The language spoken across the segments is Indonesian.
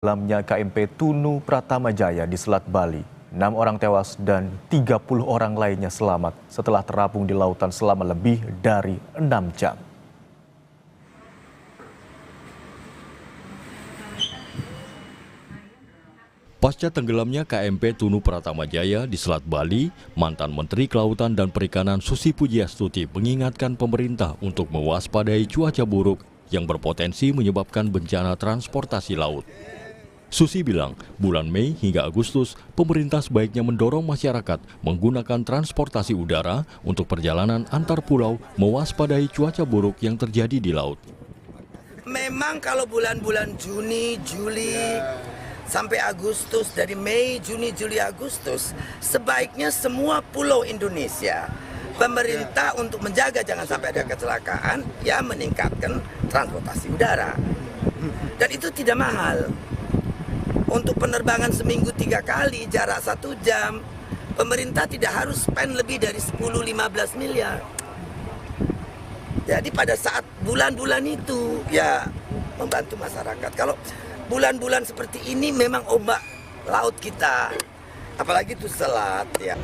Dalamnya KMP Tunu Pratama Jaya di Selat Bali. 6 orang tewas dan 30 orang lainnya selamat setelah terapung di lautan selama lebih dari 6 jam. Pasca tenggelamnya KMP Tunu Pratama Jaya di Selat Bali, mantan Menteri Kelautan dan Perikanan Susi Pujiastuti mengingatkan pemerintah untuk mewaspadai cuaca buruk yang berpotensi menyebabkan bencana transportasi laut. Susi bilang, bulan Mei hingga Agustus, pemerintah sebaiknya mendorong masyarakat menggunakan transportasi udara untuk perjalanan antar pulau mewaspadai cuaca buruk yang terjadi di laut. Memang kalau bulan-bulan Juni, Juli, sampai Agustus, dari Mei, Juni, Juli, Agustus, sebaiknya semua pulau Indonesia, pemerintah untuk menjaga jangan sampai ada kecelakaan, ya meningkatkan transportasi udara. Dan itu tidak mahal. Untuk penerbangan seminggu 3 kali, jarak 1 jam, pemerintah tidak harus spend lebih dari 10-15 miliar. Jadi pada saat bulan-bulan itu, ya membantu masyarakat. Kalau bulan-bulan seperti ini memang ombak laut kita, apalagi itu selat ya.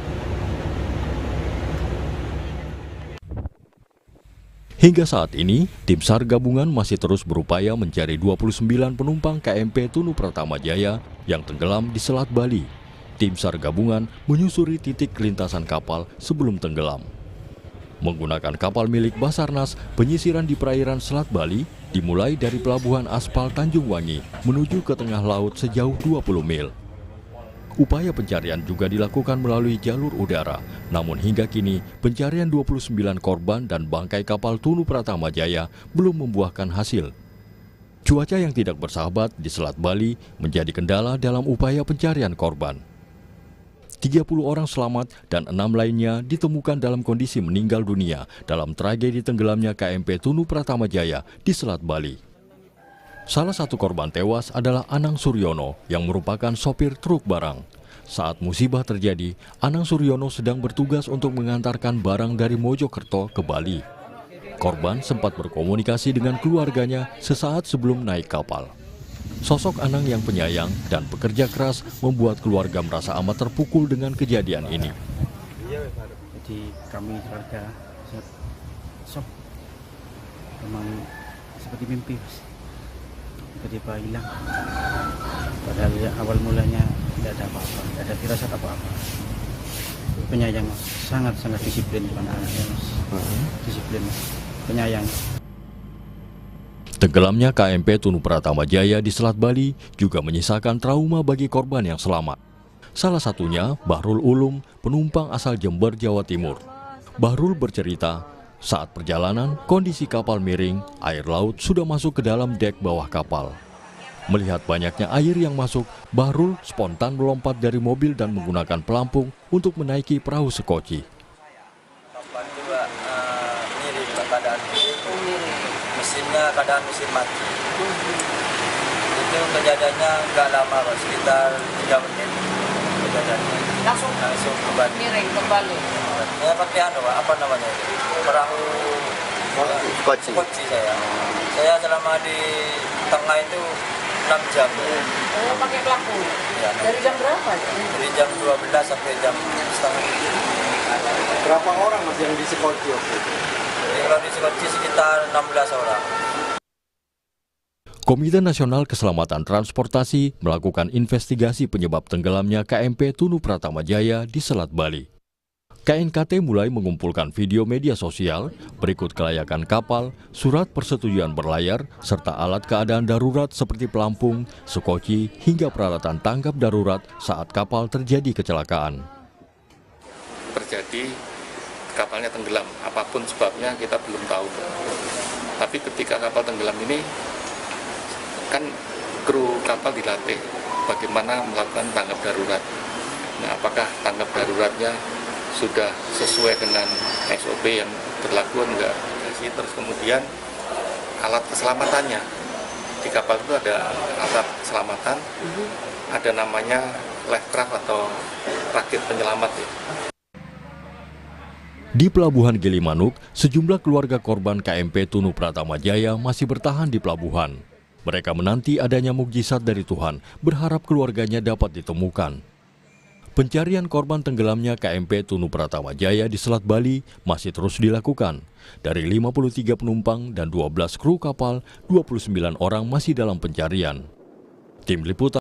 Hingga saat ini, tim SAR gabungan masih terus berupaya mencari 29 penumpang KMP Tunu Pratama Jaya yang tenggelam di Selat Bali. Tim SAR gabungan menyusuri titik lintasan kapal sebelum tenggelam. Menggunakan kapal milik Basarnas, penyisiran di perairan Selat Bali dimulai dari pelabuhan aspal Tanjung Wangi menuju ke tengah laut sejauh 20 mil. Upaya pencarian juga dilakukan melalui jalur udara, namun hingga kini pencarian 29 korban dan bangkai kapal Tunu Pratama Jaya belum membuahkan hasil. Cuaca yang tidak bersahabat di Selat Bali menjadi kendala dalam upaya pencarian korban. 30 orang selamat dan 6 lainnya ditemukan dalam kondisi meninggal dunia dalam tragedi tenggelamnya KMP Tunu Pratama Jaya di Selat Bali. Salah satu korban tewas adalah Anang Suryono yang merupakan sopir truk barang. Saat musibah terjadi, Anang Suryono sedang bertugas untuk mengantarkan barang dari Mojokerto ke Bali. Korban sempat berkomunikasi dengan keluarganya sesaat sebelum naik kapal. Sosok Anang yang penyayang dan pekerja keras membuat keluarga merasa amat terpukul dengan kejadian ini. Jadi kami keluarga shock, memang seperti mimpi. Tiba-tiba hilang, padahal ya, awal mulanya tidak ada apa-apa, tidak ada firasat apa-apa. Penyayang, sangat-sangat disiplin anaknya, disiplin, penyayang. Tenggelamnya KMP Tunu Pratama Jaya di Selat Bali juga menyisakan trauma bagi korban yang selamat. Salah satunya Bahrul Ulum, penumpang asal Jember, Jawa Timur. Bahrul bercerita, saat perjalanan, kondisi kapal miring, air laut sudah masuk ke dalam dek bawah kapal. Melihat banyaknya air yang masuk, Bahrul spontan melompat dari mobil dan menggunakan pelampung untuk menaiki perahu sekoci. Kapal juga miring keadaan mesinnya keadaan mesin mati. Itu kejadiannya nggak lama, sekitar 3 menit kejadiannya. Langsung kembali. Miring kembali. Ya pakai apa namanya itu? Perahu skoci saya. Saya selama di tengah itu 6 jam. Oh, pakai pelampung? Ya, dari jam berapa? Dari jam 12 sampai jam setengah. Berapa orang mas yang di skoci waktu itu? Kalau di skoci sekitar 16 orang. Komite Nasional Keselamatan Transportasi melakukan investigasi penyebab tenggelamnya KMP Tunu Pratama Jaya di Selat Bali. KNKT mulai mengumpulkan video media sosial, berikut kelayakan kapal, surat persetujuan berlayar, serta alat keadaan darurat seperti pelampung, sekoci, hingga peralatan tanggap darurat saat kapal terjadi kecelakaan. Terjadi kapalnya tenggelam, apapun sebabnya kita belum tahu. Tapi ketika kapal tenggelam ini, kan kru kapal dilatih bagaimana melakukan tanggap darurat. Nah, apakah tanggap daruratnya sudah sesuai dengan SOP yang berlaku enggak? Terus kemudian alat keselamatannya di kapal itu ada alat keselamatan, ada namanya life craft atau rakit penyelamat. Di Pelabuhan Gilimanuk, sejumlah keluarga korban KMP Tunu Pratama Jaya masih bertahan di pelabuhan. Mereka menanti adanya mukjizat dari Tuhan, berharap keluarganya dapat ditemukan. Pencarian korban tenggelamnya KMP Tunu Pratama Jaya di Selat Bali masih terus dilakukan. Dari 53 penumpang dan 12 kru kapal, 29 orang masih dalam pencarian. Tim Liputan